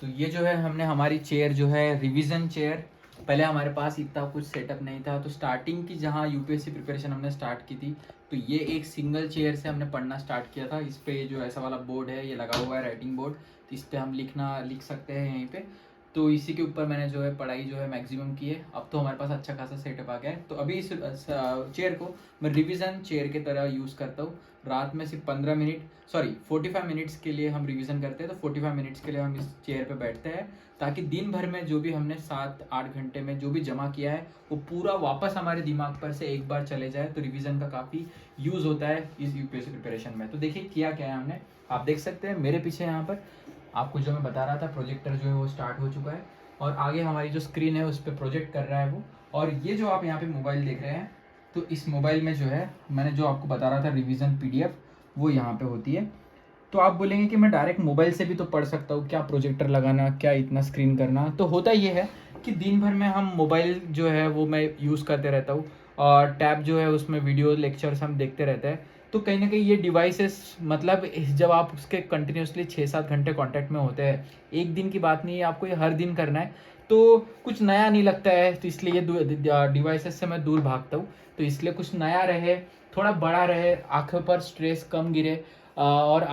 तो ये जो है हमने हमारी चेयर जो है रिवीजन चेयर, पहले हमारे पास इतना कुछ सेटअप नहीं था, तो स्टार्टिंग की जहाँ यूपीएससी प्रिपरेशन हमने स्टार्ट की थी, तो ये एक सिंगल चेयर से हमने पढ़ना स्टार्ट किया था। इस पे जो ऐसा वाला बोर्ड है ये लगा हुआ है, राइटिंग बोर्ड, तो इस पर हम लिख सकते हैं यहीं पे। तो इसी के ऊपर मैंने जो है पढ़ाई जो है मैक्सिमम की है। अब तो हमारे पास अच्छा खासा सेटअप आ गया है, तो अभी इस चेयर को मैं रिवीजन चेयर की तरह यूज़ करता हूँ। रात में सिर्फ 45 मिनट्स के लिए हम रिवीजन करते हैं, तो 45 मिनट्स के लिए हम इस चेयर पे बैठते हैं, ताकि दिन भर में जो भी हमने 7-8 घंटे में जो भी जमा किया है वो पूरा वापस हमारे दिमाग पर से एक बार चले जाए। तो रिवीजन का काफ़ी यूज़ होता है इस यूपीएससी प्रिपरेशन में। तो देखिए किया क्या है हमने, आप देख सकते हैं मेरे पीछे यहाँ पर आपको जो मैं बता रहा था, प्रोजेक्टर जो है वो स्टार्ट हो चुका है, और आगे हमारी जो स्क्रीन है उस पर प्रोजेक्ट कर रहा है वो। और ये जो आप यहाँ पे मोबाइल देख रहे हैं, तो इस मोबाइल में जो है मैंने जो आपको बता रहा था रिवीजन पीडीएफ, वो यहाँ पे होती है। तो आप बोलेंगे कि मैं डायरेक्ट मोबाइल से भी तो पढ़ सकता हूँ, क्या प्रोजेक्टर लगाना, क्या इतना स्क्रीन करना। तो होता ये है कि दिन भर में हम मोबाइल जो है वो मैं यूज़ करते रहता हूँ, और टैब जो है उसमें वीडियो लेक्चर्स हम देखते रहते हैं। तो कहीं ना कहीं ये डिवाइसेस, मतलब जब आप उसके कंटिन्यूसली 6-7 घंटे कांटेक्ट में होते हैं, एक दिन की बात नहीं है, आपको ये हर दिन करना है, तो कुछ नया नहीं लगता है। तो इसलिए ये डिवाइसेस से मैं दूर भागता हूँ। तो इसलिए कुछ नया रहे, थोड़ा बड़ा रहे, आंखों पर स्ट्रेस कम गिरे, और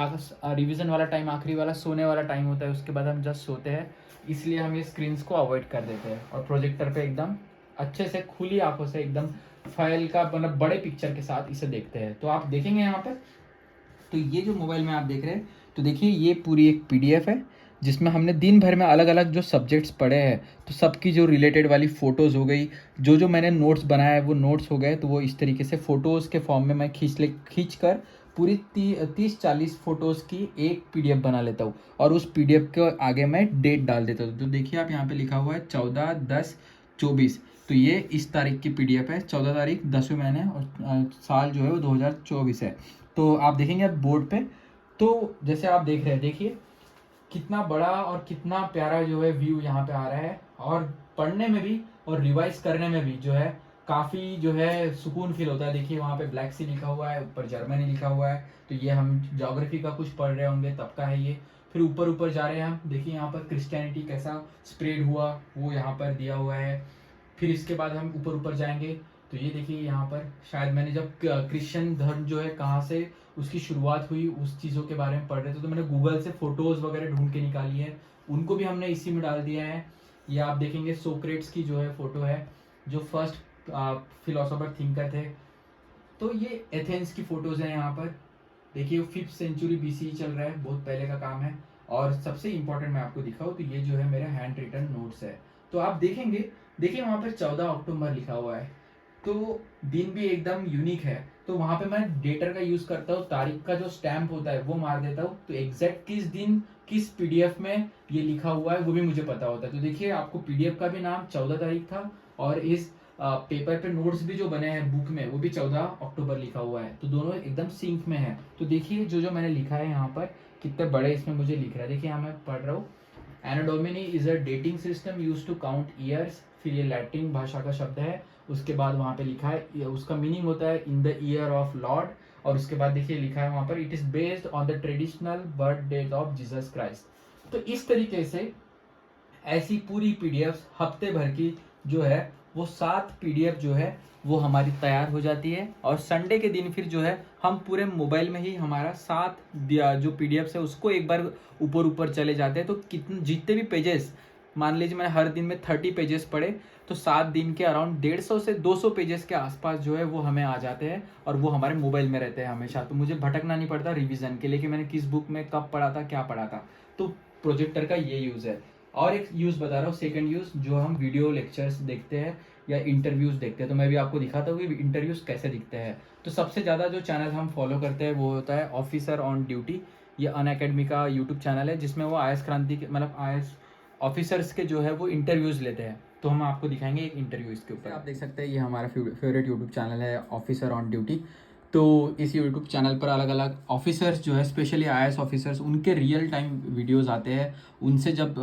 रिवीजन वाला टाइम आखिरी वाला सोने वाला टाइम होता है, उसके बाद हम जस्ट सोते हैं। इसलिए हम ये स्क्रीन्स को अवॉइड कर देते हैं, और प्रोजेक्टर पे एकदम अच्छे से खुली आंखों से एकदम फाइल का मतलब बड़े पिक्चर के साथ इसे देखते हैं। तो आप देखेंगे यहाँ पर, तो ये जो मोबाइल में आप देख रहे हैं, तो देखिए ये पूरी एक पीडीएफ है, जिसमें हमने दिन भर में अलग अलग जो सब्जेक्ट्स पढ़े हैं, तो सबकी जो रिलेटेड वाली फ़ोटोज़ हो गई, जो जो मैंने नोट्स बनाया है वो नोट्स हो गए, तो वो इस तरीके से फ़ोटोज़ के फॉर्म में मैं खींच कर पूरी 30-40 फ़ोटोज़ की एक पीडीएफ बना लेता हूँ, और उस पीडीएफ के आगे मैं डेट डाल देता हूँ। तो देखिए आप यहाँ पे लिखा हुआ है 14/10/24, तो ये इस तारीख की पीडीएफ है, 14 तारीख 10वें महीने, और साल जो है वो 2024 है। तो आप देखेंगे अब बोर्ड पे, तो जैसे आप देख रहे हैं, देखिए कितना बड़ा और कितना प्यारा जो है व्यू यहाँ पे आ रहा है, और पढ़ने में भी और रिवाइज करने में भी जो है काफ़ी जो है सुकून फील होता है। देखिए वहाँ पे ब्लैक सी लिखा हुआ है, ऊपर जर्मनी लिखा हुआ है, तो ये हम ज्योग्राफी का कुछ पढ़ रहे होंगे तब का है ये। फिर ऊपर ऊपर जा रहे हैं हम, देखिए यहाँ पर क्रिश्चियनिटी कैसा स्प्रेड हुआ वो यहाँ पर दिया हुआ है। फिर इसके बाद हम ऊपर ऊपर जाएंगे, तो ये देखिए यहाँ पर शायद मैंने जब क्रिश्चियन धर्म जो है कहाँ से उसकी शुरुआत हुई उस चीज़ों के बारे में पढ़ रहे थे, तो मैंने गूगल से फ़ोटोज़ वगैरह ढूंढ के निकाली है, उनको भी हमने इसी में डाल दिया है। ये आप देखेंगे सोक्रेट्स की जो है फ़ोटो है, जो फर्स्ट फिलोसोफर थिंकर थे। तो ये एथेंस की फ़ोटोज़ हैं यहाँ पर, देखिए 5th सेंचुरी बीसी चल रहा है, बहुत पहले का काम है। और सबसे इंपॉर्टेंट मैं आपको दिखाऊँ तो ये जो है मेरा हैंड रिटन नोट्स है। तो आप देखेंगे, देखिए वहाँ पर 14 अक्टूबर लिखा हुआ है, तो दिन भी एकदम यूनिक है। तो वहाँ पे मैं डेटर का यूज़ करता हूँ, तारीख का जो स्टैम्प होता है वो मार देता हूँ, तो एग्जैक्ट किस दिन किस पीडीएफ में ये लिखा हुआ है वो भी मुझे पता होता है। तो देखिए आपको पीडीएफ का भी नाम 14 तारीख था, और इस पेपर पे नोट्स भी जो बने हैं बुक में वो भी 14 अक्टूबर लिखा हुआ है, तो दोनों एकदम सिंक में है। तो देखिए जो जो मैंने लिखा है यहाँ पर, कितने बड़े इसमें मुझे लिख रहा है, देखिए यहाँ मैं पढ़ रहा हूँ। Anno domini is a dating system use to count years, फिर ये लैटिन भाषा का शब्द है। उसके बाद वहाँ पे लिखा है, उसका मीनिंग होता है in the year of Lord. और उसके बाद देखिए लिखा है वहाँ पर, it is based on the traditional birth date of Jesus Christ. तो इस तरीके से ऐसी पूरी पीडीएफ हफ्ते भर की जो है वो 7 पीडीएफ जो है वो हमारी तैयार हो जाती है। और संडे के दिन फिर जो है हम पूरे मोबाइल में ही हमारा 7 जो पीडीएफ है उसको एक बार ऊपर ऊपर चले जाते हैं। तो कितने जितने भी पेजेस, मान लीजिए मैंने हर दिन में 30 पेजेस पढ़े, तो 7 दिन के अराउंड 150 से 200 पेजेस के आसपास जो है वो हमें आ जाते हैं, और वो हमारे मोबाइल में रहते हैं हमेशा। तो मुझे भटकना नहीं पड़ता रिवीजन के लिए कि मैंने किस बुक में कब पढ़ा था, क्या पढ़ा था। तो प्रोजेक्टर का ये यूज़ है। और एक यूज़ बता रहा हूँ, सेकंड यूज़, जो हम वीडियो लेक्चर्स देखते हैं या इंटरव्यूज़ देखते हैं, तो मैं भी आपको दिखाता हूँ कि इंटरव्यूज़ कैसे दिखते हैं। तो सबसे ज़्यादा जो चैनल हम फॉलो करते हैं वो होता है ऑफिसर ऑन ड्यूटी। ये अनअकैडमी का यूट्यूब चैनल है, जिसमें वो आई क्रांति के मतलब आई ऑफिसर्स के जो है वो इंटरव्यूज़ लेते हैं। तो हम आपको दिखाएंगे एक इंटरव्यू इसके ऊपर। आप देख सकते हैं ये हमारा फेवरेट यूट्यूब चैनल है ऑफिसर ऑन ड्यूटी। तो इस यूट्यूब चैनल पर अलग अलग ऑफिसर्स जो है, स्पेशली आईएएस ऑफिसर्स, उनके रियल टाइम वीडियोस आते हैं। उनसे जब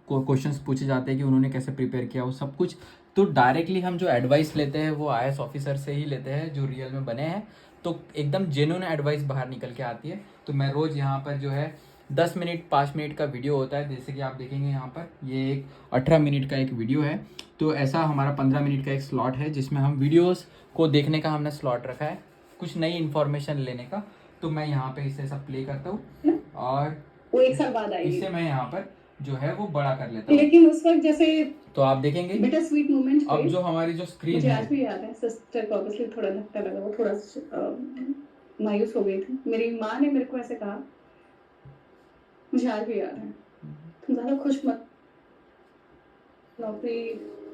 क्वेश्चंस पूछे जाते हैं कि उन्होंने कैसे प्रिपेयर किया वो सब कुछ, तो डायरेक्टली हम जो एडवाइस लेते हैं वो आईएएस ऑफिसर से ही लेते हैं जो रियल में बने हैं। तो एकदम जेन्युइन एडवाइस बाहर निकल के आती है। तो मैं रोज़ यहाँ पर जो है 10 मिनट 5 मिनट का वीडियो होता है, जैसे कि आप देखेंगे यहाँ पर ये एक 18 मिनट का एक वीडियो है। तो ऐसा हमारा 15 मिनट का एक स्लॉट है जिसमें हम वीडियोस को देखने का हमने स्लॉट रखा है, कुछ नई इन्फॉर्मेशन लेने का। तो मैं यहाँ पे इसे सब प्ले करता हूँ और वो 1 साल बाद आएगी। इसे मैं यहाँ पर जो है वो बड़ा कर लेता हूँ। लेकिन उस वक्त जैसे तो आप देखेंगे बिटर स्वीट मोमेंट अब जो हमारी जो स्क्रीन मुझे है, आज भी याद है। सिस्टर को ऑब्वियसली थोड़ा धक्का लगा, वो थोड़ा मायूस हो गई थी। मेरी माँ ने मेरे को ऐसे कहा, मुझे आज भी याद है, तुम ज्यादा खुश मत, नौकरी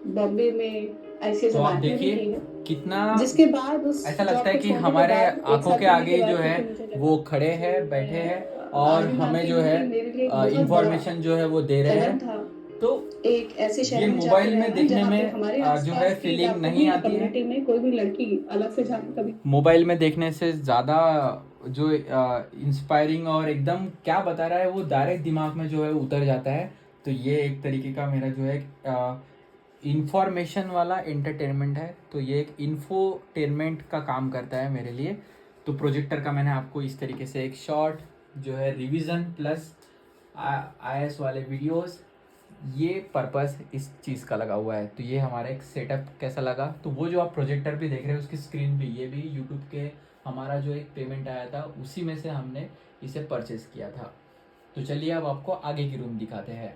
बॉम्बे में आईसीएस तो आप बैंक में भी देखिए की है। कितना जिसके बाद उस ऐसा जॉब लगता है को कि छोड़ने के हमारे बाद, एक आंखों साल के करने आगे के बाद जो है क्योंकि मुझे लगा वो खड़े हैं, कि बैठे मैं, हैं और आज भी हमें मानती जो हूँ है कि मेरे लिए एक बहुत इंफॉर्मेशन जो है वो दे रहे बड़ा हैं। कदम था तो एक ऐसे ये शहर में जाके मोबाइल में रहना देखने जहाँ पे में हमारे जो है आसपास की या फीलिंग नहीं कभी आती है। कम्युनिटी में कोई भी लड़की अलग से जाके कभी मोबाइल में देखने से ज़्यादा जो इंस्पायरिंग और एकदम क्या बता रहा है वो डायरेक्ट दिमाग में जो है उतर जाता है। तो ये एक तरीके का मेरा जो है इंफॉर्मेशन वाला एंटरटेनमेंट है। तो ये एक इन्फोटेनमेंट का काम करता है मेरे लिए। तो प्रोजेक्टर का मैंने आपको इस तरीके से एक शॉर्ट जो है रिवीजन प्लस आईएएस वाले वीडियोस, ये पर्पस इस चीज़ का लगा हुआ है। तो ये हमारा एक सेटअप कैसा लगा, तो वो जो आप प्रोजेक्टर पे देख रहे हैं उसकी स्क्रीन पे ये भी यूट्यूब के हमारा जो एक पेमेंट आया था उसी में से हमने इसे परचेज़ किया था। तो चलिए अब आपको आगे की रूम दिखाते हैं।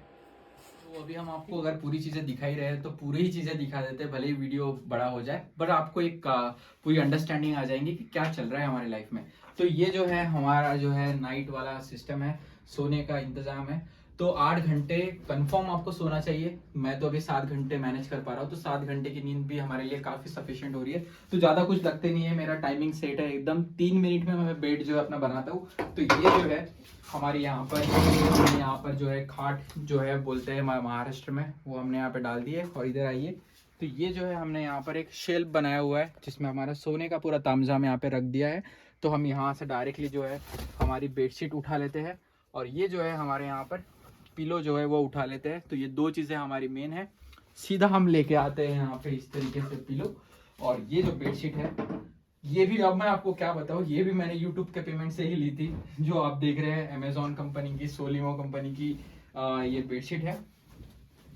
तो अभी हम आपको अगर पूरी चीज़ें दिखा ही रहे हैं तो पूरी ही चीज़ें दिखा देते हैं, भले ही वीडियो बड़ा हो जाए, बट आपको एक पूरी अंडरस्टैंडिंग आ जाएंगी कि क्या चल रहा है हमारी लाइफ में। तो ये जो है हमारा जो है नाइट वाला सिस्टम है, सोने का इंतज़ाम है। तो 8 घंटे कंफर्म आपको सोना चाहिए। मैं तो अभी 7 घंटे मैनेज कर पा रहा हूँ, तो 7 घंटे की नींद भी हमारे लिए काफ़ी सफिशिएंट हो रही है। तो ज़्यादा कुछ लगते नहीं है, मेरा टाइमिंग सेट है एकदम, 3 मिनट में मैं बेड जो है अपना बनाता हूँ। तो ये जो है हमारे यहाँ पर जो है खाट जो है बोलते हैं महाराष्ट्र में, वो हमने यहाँ पे डाल दिए। और इधर आइए, तो ये जो है हमने यहाँ पर एक शेल्फ बनाया हुआ है जिसमें हमारा सोने का पूरा तामझाम यहाँ पे रख दिया है। तो हम यहाँ से डायरेक्टली जो है हमारी बेडशीट उठा लेते हैं और ये जो है हमारे यहाँ पर पिलो जो है वो उठा लेते हैं। तो ये दो चीज़ें हमारी मेन है। सीधा हम लेके आते हैं यहाँ पे इस तरीके से पिलो, और ये जो बेडशीट है ये भी, अब मैं आपको क्या बताऊँ, ये भी मैंने यूट्यूब के पेमेंट से ही ली थी। जो आप देख रहे हैं अमेजोन कंपनी की, सोलिमो कंपनी की ये बेडशीट है।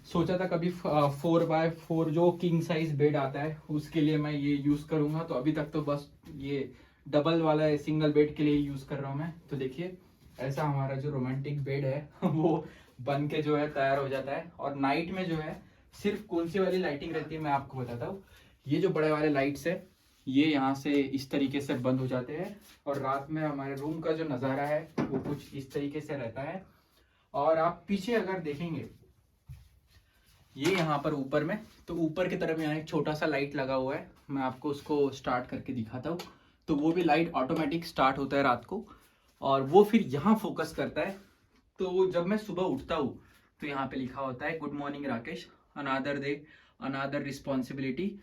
सोचा था कभी 4x4 जो किंग साइज बेड आता है उसके लिए मैं ये यूज़ करूँगा, तो अभी तक तो बस ये डबल वाला सिंगल बेड के लिए यूज़ कर रहा हूँ मैं। तो देखिए ऐसा हमारा जो रोमांटिक बेड है वो बन के जो है तैयार हो जाता है। और नाइट में जो है सिर्फ कौन सी वाली लाइटिंग रहती है मैं आपको बताता हूँ। ये जो बड़े वाले लाइट्स है ये यहाँ से इस तरीके से बंद हो जाते हैं, और रात में हमारे रूम का जो नज़ारा है वो कुछ इस तरीके से रहता है। और आप पीछे अगर देखेंगे ये यहाँ पर ऊपर में, तो ऊपर की तरफ यहाँ एक छोटा सा लाइट लगा हुआ है, मैं आपको उसको स्टार्ट करके दिखाता हूँ। तो वो भी लाइट ऑटोमेटिक स्टार्ट होता है रात को, और वो फिर यहाँ फोकस करता है। तो जब मैं सुबह उठता हूँ तो यहाँ पे लिखा होता है good morning Rakesh, another day, another responsibility,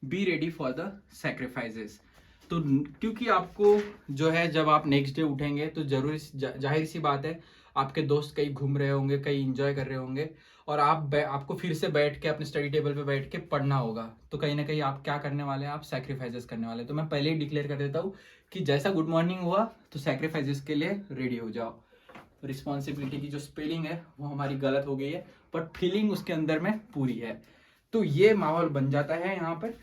be ready for the sacrifices. तो क्योंकि आपको जो है जब आप नेक्स्ट डे उठेंगे तो जरूरी जाहिर सी बात है आपके दोस्त कहीं घूम रहे होंगे, कहीं इंजॉय कर रहे होंगे, और आपको फिर से बैठ के अपने स्टडी टेबल पे बैठ के पढ़ना होगा। तो कहीं ना कहीं आप क्या करने वाले हैं, आप सैक्रिफाइसेस करने वाले हैं। तो मैं पहले ही डिक्लेयर कर देता हूँ कि जैसा गुड मॉर्निंग हुआ तो सैक्रिफाइसेस के लिए रेडी हो जाओ। रिस्पॉन्सिबिलिटी की जो स्पेलिंग है वो हमारी गलत हो गई है, बट फीलिंग उसके अंदर में पूरी है। तो ये माहौल बन जाता है यहाँ पर।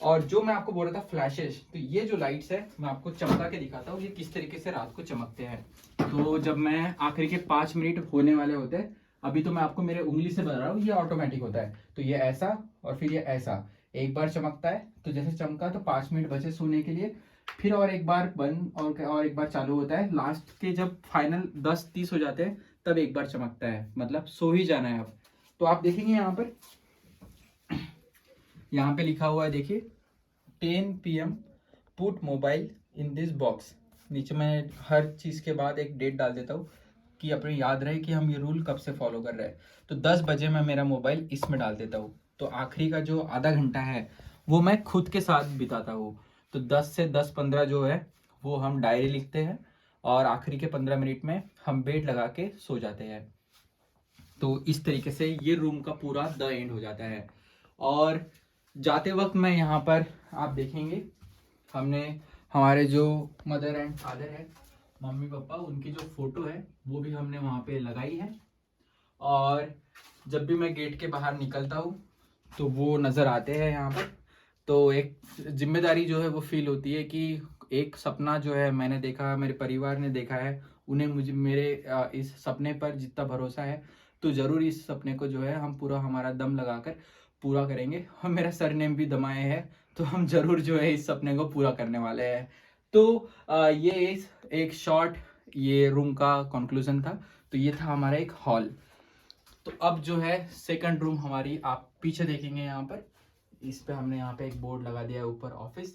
और जो मैं आपको बोल रहा था फ्लैशेस, तो ये जो लाइट्स है मैं आपको चमका के दिखाता हूँ ये किस तरीके से रात को चमकते हैं। तो जब मैं आखिरी के 5 मिनट होने वाले होते हैं, अभी तो मैं आपको मेरे उंगली से बता रहा हूँ, ये ऑटोमेटिक होता है। तो ये ऐसा और फिर ये ऐसा एक बार चमकता है। तो जैसे चमका तो 5 मिनट बचे सोने के लिए, फिर और एक बार बंद और एक बार चालू होता है। लास्ट के जब फाइनल 10:30 हो जाते हैं तब एक बार चमकता है, मतलब सो ही जाना है अब। तो आप देखेंगे यहाँ पे लिखा हुआ है देखिए 10 PM put mobile in this box. नीचे मैं हर चीज़ के बाद एक डेट डाल देता हूँ कि अपने याद रहे कि हम ये रूल कब से फॉलो कर रहे हैं। तो 10 बजे मैं मेरा मोबाइल इसमें डाल देता हूँ। तो आखिरी का जो आधा घंटा है वो मैं खुद के साथ बिताता हूँ। तो 10 से 10:15 जो है वो हम डायरी लिखते हैं, और आखिरी के 15 मिनट में हम बेड लगा के सो जाते हैं। तो इस तरीके से ये रूम का पूरा द एंड हो जाता है। और जाते वक्त मैं यहाँ पर आप देखेंगे हमने हमारे जो मदर एंड फादर है मम्मी पापा उनकी जो फोटो है वो भी हमने वहाँ पे लगाई है। और जब भी मैं गेट के बाहर निकलता हूँ तो वो नज़र आते हैं यहाँ पर। तो एक जिम्मेदारी जो है वो फील होती है कि एक सपना जो है मैंने देखा, मेरे परिवार ने देखा है, उन्हें मुझे मेरे इस सपने पर जितना भरोसा है, तो ज़रूर इस सपने को जो है हम पूरा हमारा दम लगाकर पूरा करेंगे। और मेरा सरनेम भी दमाए है, तो हम ज़रूर जो है इस सपने को पूरा करने वाले हैं। तो ये एक शॉर्ट ये रूम का कंक्लूजन था। तो ये था हमारा एक हॉल। तो अब जो है सेकंड रूम हमारी, आप पीछे देखेंगे यहाँ पर, इस पे हमने यहाँ पे एक बोर्ड लगा दिया है ऊपर ऑफिस।